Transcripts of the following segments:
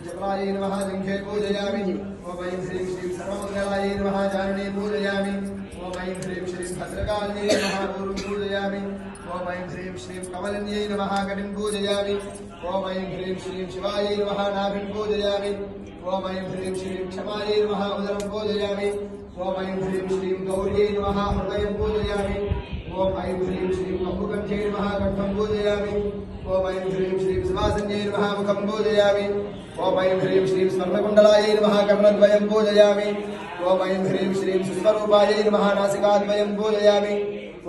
चपलायै नमः लिंगे पूजयामि। ओम ऐं ह्रीं श्रीं सर्वमङ्गलायै नमः जानने पूजयामि। ओम ऐं ह्रीं श्रीं भद्रकाल्यै नमः ऊरुं पूजयामि। ओम ऐं ह्रीं श्रीं कमलिन्यै नमः कटिं पूजयामि। ओम ऐं ह्रीं श्रीं शिवायै नमः नाभिं पूजयामि। ओम ऐं ह्रीं श्रीं क्षमायै नमः उदरं पूजयामि। ओम ऐं ह्रीं श्रीं गौर्यै नमः हृदयं पूजयामि। ओम ऐं ह्रीं श्रीं कम्बुकण्ठे नमः कण्ठं पूजयामि। ओम ऐं ह्रीं श्रीं सुवासन्यै नमः मुखं पूजयामि। ओम ऐं ह्रीं श्रीं स्वर्णकुण्डलायै नमः कर्णद्वयं पूजयामि। ओम ऐं ह्रीं श्रीं सुस्वरूपायै नमः नासिकाद्वयं पूजयामि।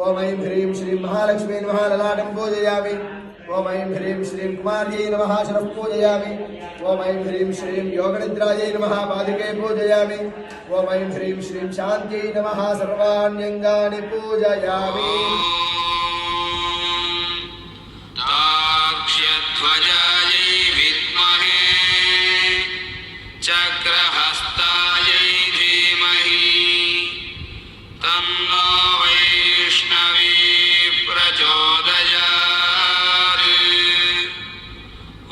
ओम ऐं ह्रीं श्रीं महालक्ष्मी नमः ललाटं पूजयामि। ओम ऐं ह्रीं श्रीं कुमार्यै नमः शिरः पूजयामि। ओम ऐं ह्रीं श्रीं योगनिद्रायै नमः पादुके पूजयामि। ओम ऐं ह्रीं श्रीं शान्त्यै नमः सर्वाण्यङ्गानि पूजयामि। तार्क्ष्यध्वजायै विद्महे चक्रहस्तायै धीमहि तन्नो वैष्णवी प्रचोदयात्। ॐ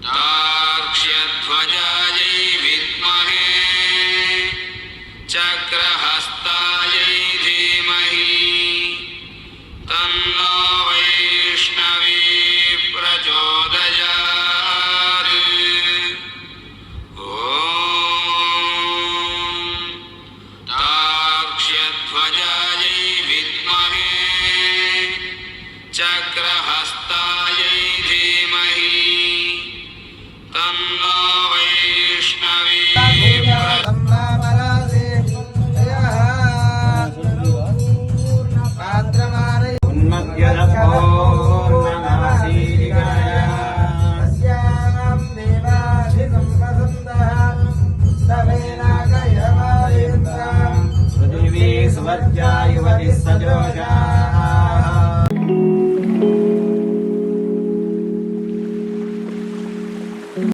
तार्क्ष्यध्वजायै विद्महे चक्रहस्तायै धीमहि तन्नो वैष्णवी प्रचोदयात्। ॐ तार्क्ष्यध्वजायै विद्महे चक्रहस्तायै धीमहि तन्नो वैष्णवी पृथिवी सुवर्जा युवति सजोषा